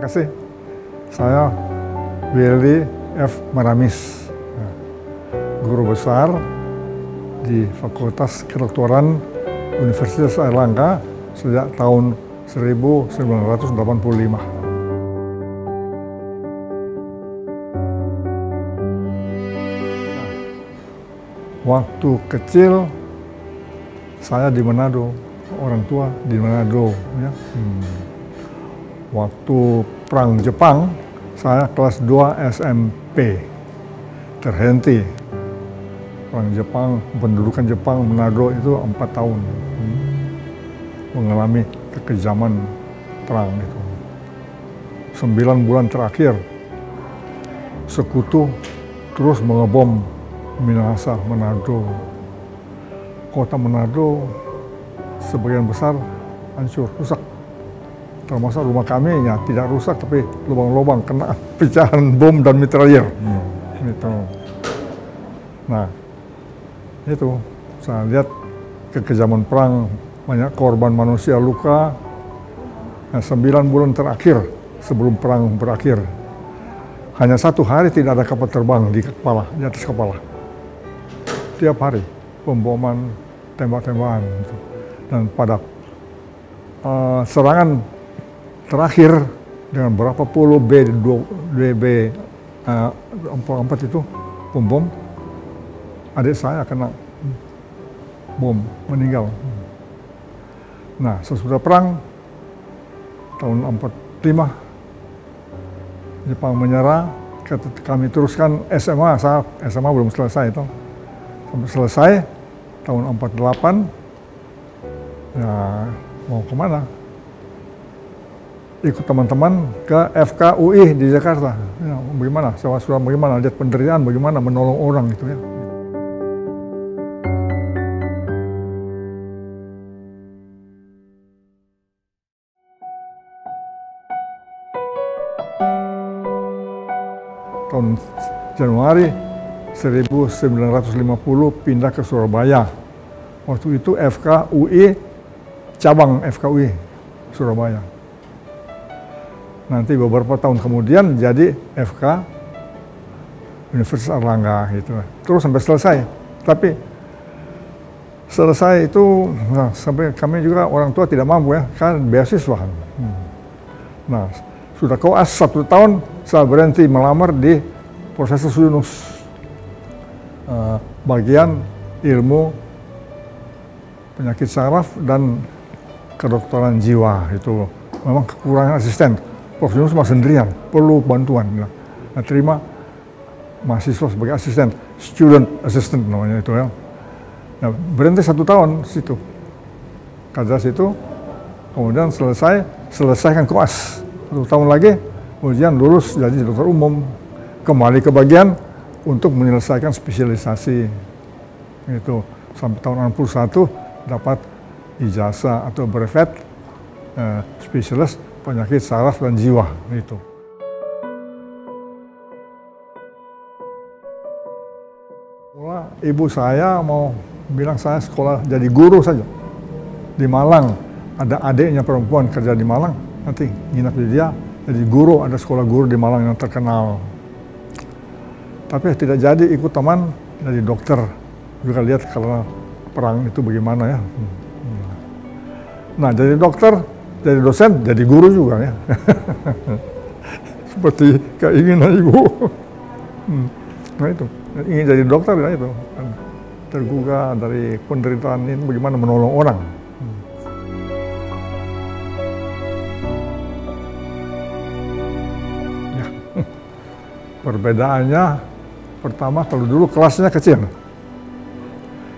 kasih. Saya Willy F. Maramis, guru besar di Fakultas Kedokteran Universitas Airlangga sejak tahun 1985. Waktu kecil saya di Manado, orang tua di Manado. Ya. Waktu Perang Jepang, saya kelas 2 SMP, terhenti. Perang Jepang, pendudukan Jepang Manado itu 4 tahun. Mengalami kekejaman perang itu. 9 bulan terakhir, sekutu terus mengebom Minahasa, Manado. Kota Manado sebagian besar hancur, rusak. Termasuk rumah kami ya tidak rusak, tapi lubang-lubang kena pecahan bom dan mitrailler. Gitu. Nah, itu saya lihat kekejaman perang, banyak korban manusia luka. Nah, 9 bulan terakhir sebelum perang berakhir, hanya 1 hari tidak ada kapal terbang di kepala, di atas kepala. Tiap hari pemboman, tembak-tembakan. Gitu. Dan pada serangan terakhir dengan berapa puluh BB-4 itu pembom, adik saya kena bom, meninggal. Nah, sesudah perang tahun 45 Jepang menyerah, kami teruskan SMA, saya SMA belum selesai itu. Sampai selesai tahun 48, ya mau kemana? Ikut teman-teman ke FKUI di Jakarta. Ya, bagaimana? Saya sudah bagaimana lihat penderitaan, bagaimana menolong orang gitu ya. Tahun Januari 1950 pindah ke Surabaya. Waktu itu FKUI, cabang FKUI Surabaya. Nanti beberapa tahun kemudian jadi FK Universitas Airlangga gitu. Terus sampai selesai. Tapi selesai itu, nah, sampai kami juga orang tua tidak mampu ya, kan beasiswa. Nah, sudah koas 1 tahun, saya berhenti melamar di Profesor Yunus. Bagian ilmu penyakit saraf dan kedokteran jiwa itu memang kekurangan asisten. Prof. Yunus masih sendirian, perlu bantuan. Nah, terima mahasiswa sebagai asisten, student assistant namanya itu ya. Nah, berhenti 1 tahun situ, kerja situ, kemudian selesaikan koas 1 tahun lagi, kemudian lulus jadi dokter umum, kembali ke bagian untuk menyelesaikan spesialisasi itu sampai tahun 61 dapat ijazah atau brevet spesialis penyakit saraf dan jiwa itu. Mula ibu saya mau bilang saya sekolah jadi guru saja di Malang. Ada adiknya perempuan kerja di Malang, nanti nginap di dia jadi guru, ada sekolah guru di Malang yang terkenal. Tapi tidak jadi, ikut teman jadi dokter. Juga lihat kalau perang itu bagaimana ya. Nah, jadi dokter, jadi dosen, jadi guru juga ya. Seperti keinginan ibu. Nah itu, ingin jadi dokter ya itu. Tergugah dari penderitaan ini bagaimana menolong orang. Ya. Perbedaannya, pertama, kalau dulu kelasnya kecil,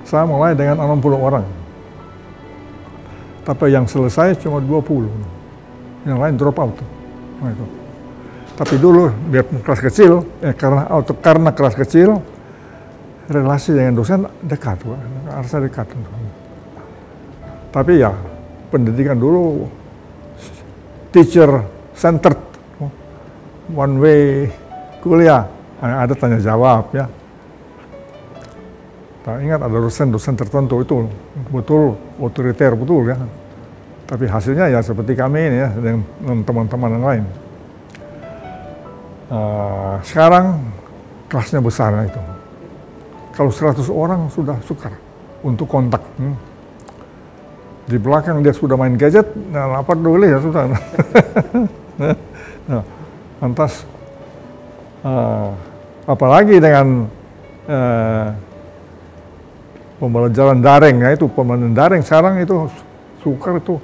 saya mulai dengan 60 orang. Tapi yang selesai cuma 20, yang lain drop out. Nah, itu. Tapi dulu, biar kelas kecil, karena kelas kecil, relasi dengan dosen dekat, harusnya dekat. Tapi ya, pendidikan dulu, teacher centered, one way kuliah. Ada tanya jawab ya. Nah, ingat ada dosen-dosen tertentu itu betul otoriter betul ya. Tapi hasilnya ya seperti kami ini ya dengan teman-teman yang lain. Sekarang kelasnya besar itu. Kalau 100 orang sudah sukar untuk kontak. Di belakang dia sudah main gadget, nah apa boleh ya sudah. Nah, lantas apalagi dengan pembelajaran daring, ya itu pembelajaran daring sekarang itu sukar itu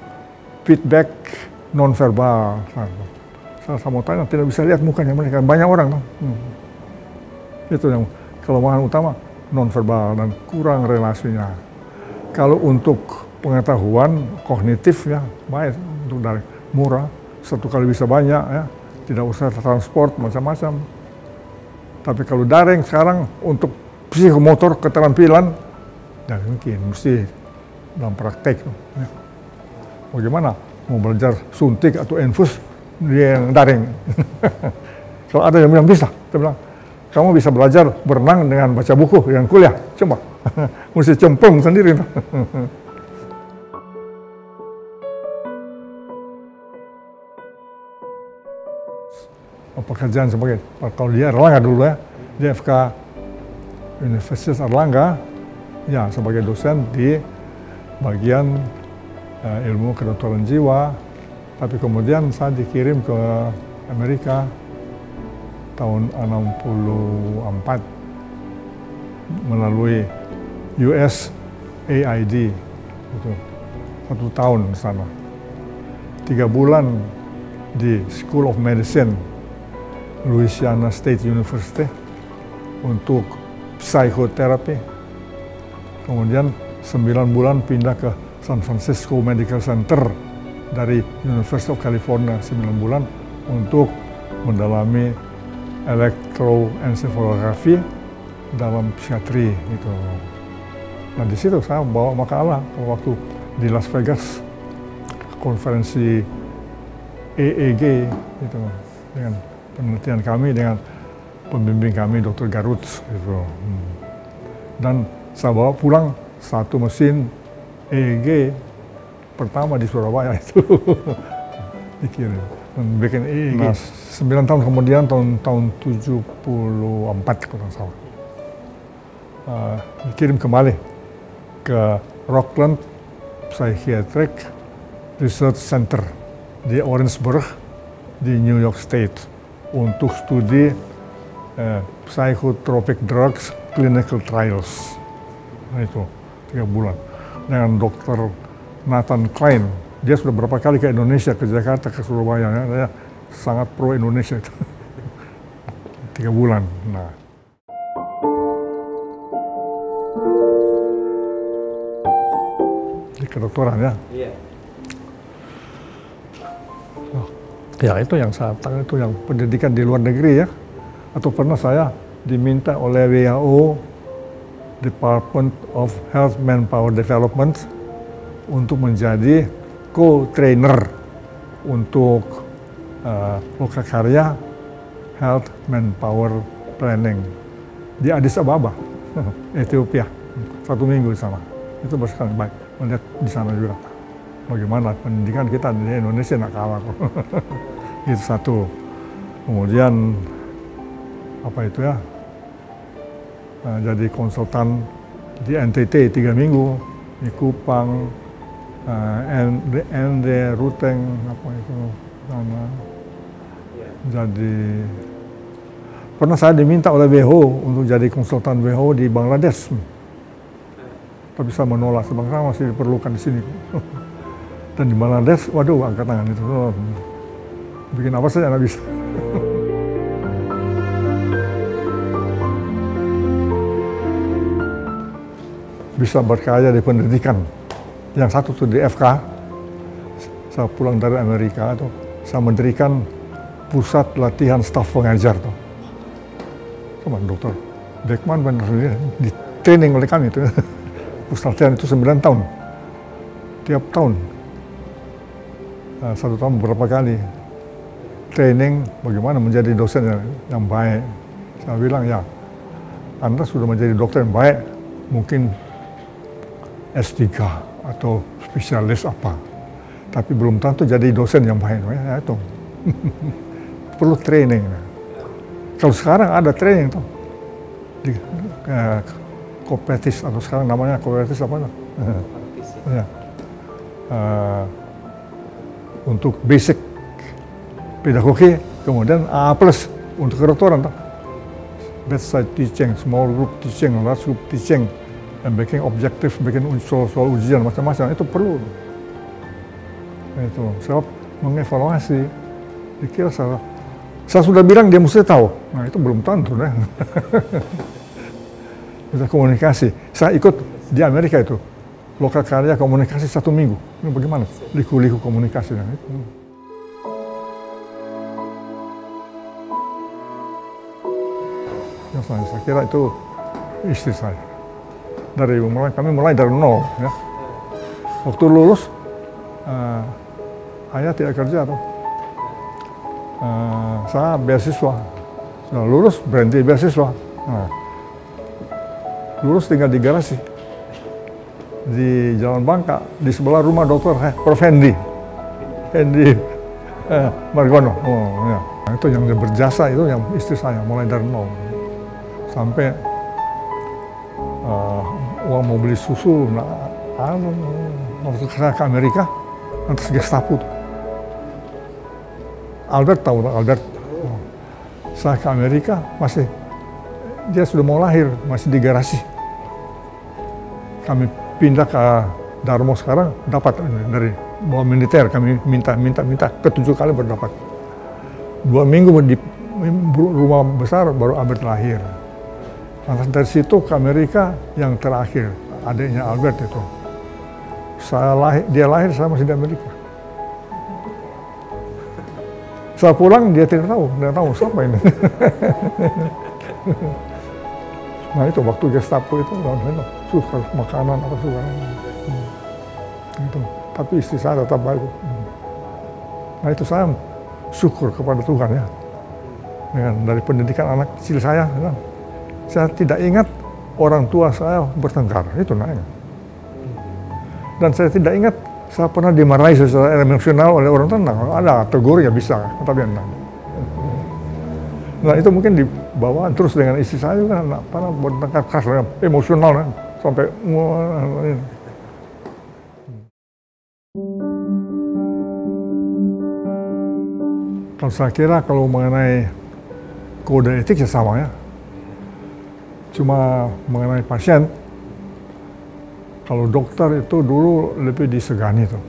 feedback nonverbal. Saya mau tanya, tidak bisa lihat mukanya mereka, banyak orang. Itu yang kelemahan utama, nonverbal dan kurang relasinya. Kalau untuk pengetahuan kognitif ya baik untuk daring, murah, satu kali bisa banyak ya, tidak usah transport macam-macam. Tapi kalau daring sekarang untuk psikomotor keterampilan, ya mungkin mesti dalam praktek. Ya. Bagaimana mau belajar suntik atau infus dia yang daring? Kalau ada yang bilang bisa, saya bilang kamu bisa belajar berenang dengan baca buku yang kuliah, coba. Mesti cemplung sendiri. Pekerjaan sebagai, kalau dia Erlangga dulu ya, di FK Universitas Erlangga, ya sebagai dosen di bagian ilmu kedokteran jiwa, tapi kemudian saya dikirim ke Amerika tahun 64 melalui USAID, itu 1 tahun di sana, 3 bulan di School of Medicine Louisiana State University untuk psikoterapi. Kemudian 9 bulan pindah ke San Francisco Medical Center dari University of California 9 bulan untuk mendalami elektroencephalografi dalam psikiatri gitu. Nah di situ saya bawa makalah waktu di Las Vegas konferensi EEG itu dengan penelitian kami dengan pembimbing kami Dr. Garut gitu. Dan saya bawa pulang 1 mesin EEG pertama di Surabaya itu dikirim bikin EEG. Nah, 9 tahun kemudian tahun 74 kalau tidak salah dikirim kembali ke Rockland Psychiatric Research Center di Orangeburg di New York State untuk studi psychotropic drugs clinical trials. Nah itu 3 bulan dengan Dr. Nathan Klein. Dia sudah berapa kali ke Indonesia, ke Jakarta, ke Surabaya. Ya. Dia sangat pro Indonesia itu. 3 bulan. Nah. Di kedokteran ya. Iya. Ya itu yang saya tahu, itu yang pendidikan di luar negeri ya. Atau pernah saya diminta oleh WHO, Department of Health Manpower Development, untuk menjadi co-trainer untuk Lokakarya Health Manpower Planning di Addis Ababa, Ethiopia. 1 minggu di sana. Itu bersekali baik melihat di sana juga. Bagaimana pendidikan kita di Indonesia nak kalah kok. Itu satu. Kemudian apa itu ya? Jadi konsultan di NTT 3 minggu, di Kupang, ND Ruteng apa itu sana. Jadi pernah saya diminta oleh WHO untuk jadi konsultan WHO di Bangladesh. Tapi saya menolak, sebangsa masih diperlukan di sini. Dan di Bangladesh, waduh angkat tangan itu. Bikin apa saja nggak bisa. Bisa berkarya di pendidikan. Yang satu tuh di FK, saya pulang dari Amerika tuh, saya mendirikan pusat latihan staf pengajar tuh. Sama Dr. Beckman benar di training oleh kami tuh. Pusat latihan itu 9 tahun. Tiap tahun. 1 tahun beberapa kali. Training bagaimana menjadi dosen yang baik. Saya bilang ya, Anda sudah menjadi dokter yang baik, mungkin S3 atau spesialis apa. Tapi belum tentu jadi dosen yang baik. Ya, itu. Perlu training. Kalau sekarang ada training tuh di Kopetis, atau sekarang namanya Kopetis apa? Ya. Untuk basic pedagogi, kemudian A+ untuk kedokteran tuh. Bedside teaching, small group teaching, large group teaching, dan bikin objektif, bikin soal ujian macam-macam, itu perlu. Itu sebab mengevaluasi, dikira saya sudah bilang dia mesti tahu, nah itu belum tentu deh. Kita komunikasi, saya ikut di Amerika itu, lokal karya komunikasi 1 minggu, ini bagaimana? Liku-liku komunikasi. Nah, itu. Saya kira itu istri saya. Kami mulai dari nol. Ya. Waktu lulus, ayah tidak kerja tuh. Saya beasiswa. Sudah lulus, berhenti beasiswa. Nah, lulus tinggal di garasi. Di Jalan Bangka, di sebelah rumah dokter Prof. Hendi Margono. Oh, ya. Nah, itu yang berjasa, itu yang istri saya, mulai dari nol. Sampai uang mau beli susu, waktu saya ke Amerika, atas Gestapo. Albert tahu, Albert. Saya ke Amerika, dia sudah mau lahir, masih di garasi. Kami pindah ke Darmo sekarang, dapat dari bawa militer, kami minta, ke 7 kali berdapat. 2 minggu di rumah besar, baru Albert lahir. Nah, dari situ ke Amerika yang terakhir, adiknya Albert itu. Dia lahir, saya masih di Amerika. Saya pulang, dia tidak tahu siapa ini. Nah itu waktu Gestapo itu, suka makanan apa suka. Itu. Tapi istri saya tetap baik. Nah itu saya syukur kepada Tuhan ya. Dari pendidikan anak kecil saya. Ya. Saya tidak ingat orang tua saya bertengkar, itu naik. Dan saya tidak ingat saya pernah dimarahi secara emosional oleh orang tenang. Ada tegur ya bisa, tapi enggak. Nah itu mungkin dibawa terus dengan istri saya juga, pernah bertengkar keras, emosional sampai. Kalau saya kira kalau mengenai kode etik ya sama ya. Cuma mengenai pasien, kalau dokter itu dulu lebih disegani tuh.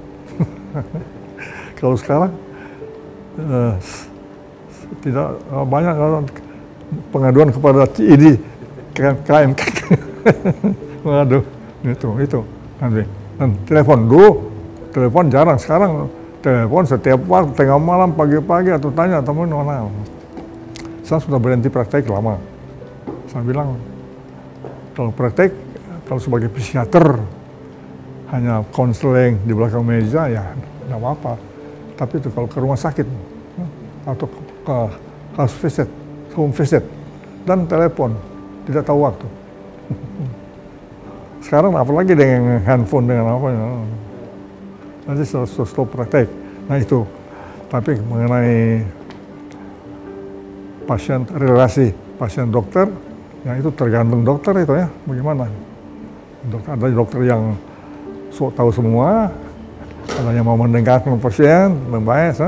Kalau sekarang tidak banyak pengaduan kepada CID, KMK. Waduh, itu. Dan telepon dulu, telepon jarang. Sekarang telepon setiap waktu, tengah malam, pagi-pagi, atau tanya teman mana. Saya sudah berhenti praktek lama. Saya bilang, kalau praktek, kalau sebagai psikiater, hanya konseling di belakang meja, ya tidak apa-apa. Tapi itu kalau ke rumah sakit, atau ke house visit, home visit, dan telepon, tidak tahu waktu. Sekarang apalagi dengan handphone, dengan apa ya. Nanti stop praktek. Nah itu, tapi mengenai pasien, relasi pasien dokter, yang itu tergantung dokter itu ya, bagaimana. Ada dokter yang tahu semua, ada yang mau mendengarkan pasien, membaik,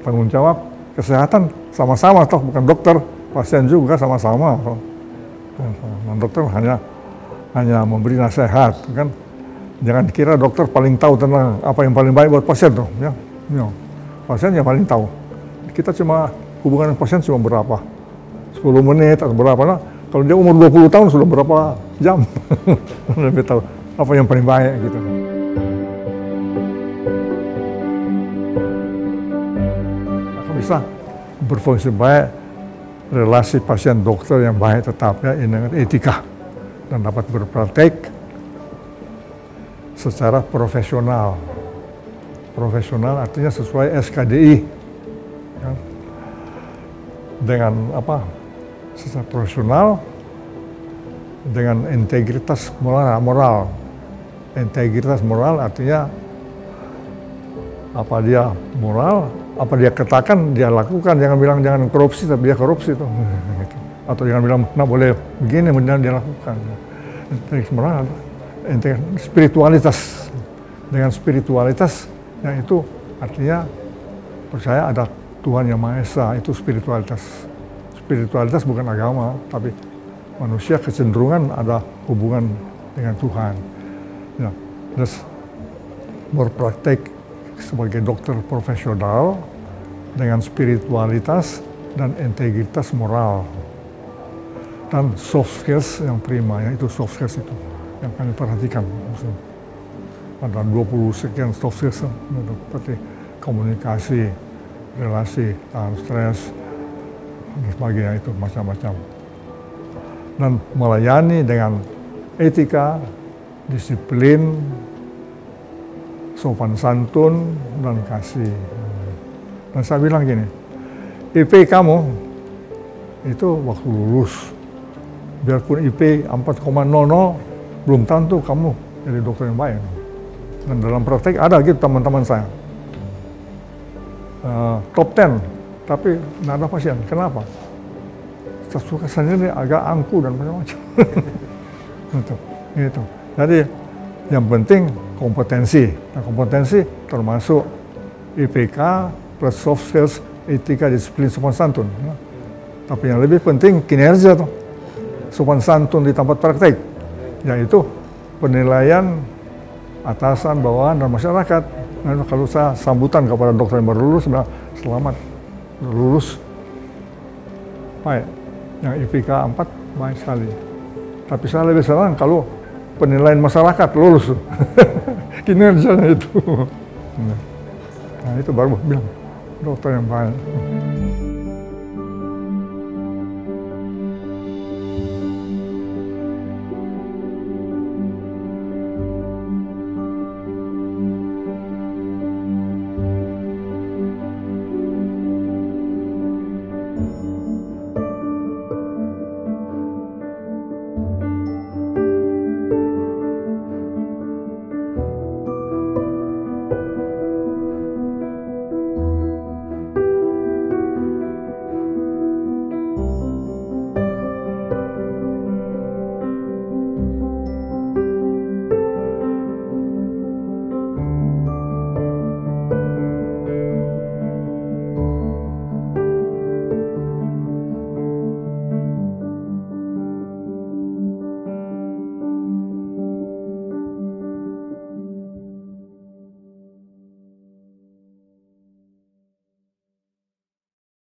tanggung jawab kesehatan sama-sama, toh bukan dokter, pasien juga sama-sama. Nah, dokter hanya memberi nasihat, kan. Jangan kira dokter paling tahu tentang apa yang paling baik buat pasien tuh, ya. Pasien yang paling tahu. Kita cuma hubungan pasien cuma berapa? 10 menit atau berapa, nah, kalau dia umur 20 tahun sudah berapa jam, lebih tahu apa yang paling baik gitu. Akan bisa berfungsi baik, relasi pasien dokter yang baik tetap ya, dengan etika, dan dapat berpraktek secara profesional. Profesional artinya sesuai SKDI, ya. Dengan apa? Secara profesional, dengan integritas moral. Integritas moral artinya apa dia moral, apa dia katakan dia lakukan, jangan bilang jangan korupsi tapi dia korupsi tuh. Gitu. Atau jangan bilang nah boleh begini dia lakukan. Jadi sebenarnya spiritualitas, dengan spiritualitas yang itu artinya percaya ada Tuhan Yang Maha Esa, itu spiritualitas. Spiritualitas bukan agama, tapi manusia kecenderungan ada hubungan dengan Tuhan. Ya, terus berpraktek sebagai dokter profesional dengan spiritualitas dan integritas moral. Dan soft skills yang prima, ya itu soft skills itu yang kami perhatikan. Ada 20 sekian soft skills seperti komunikasi, relasi, tahan stres, dan sebagainya itu macam-macam. Dan melayani dengan etika, disiplin, sopan santun, dan kasih. Dan saya bilang gini, IP kamu itu waktu lulus, biarpun IP 4,00, belum tentu kamu jadi dokter yang baik. Dan dalam praktek ada gitu teman-teman saya. Top 10, tapi nggak ada pasien. Kenapa? Saya suka sendiri agak angku dan macam-macam. Gitu. Jadi yang penting kompetensi. Nah, kompetensi termasuk IPK plus soft skills, etika, disiplin, sopan santun. Ya. Tapi yang lebih penting kinerja tuh. Sopan santun di tempat praktek, yaitu penilaian atasan, bawahan, dan masyarakat. Nah, kalau saya sambutan kepada dokter yang baru lulus, bilang, selamat lulus, baik. Yang IPK 4, baik sekali. Tapi saya lebih senang kalau penilaian masyarakat lulus. Kinerjanya itu. Nah, itu baru bilang, dokter yang baik.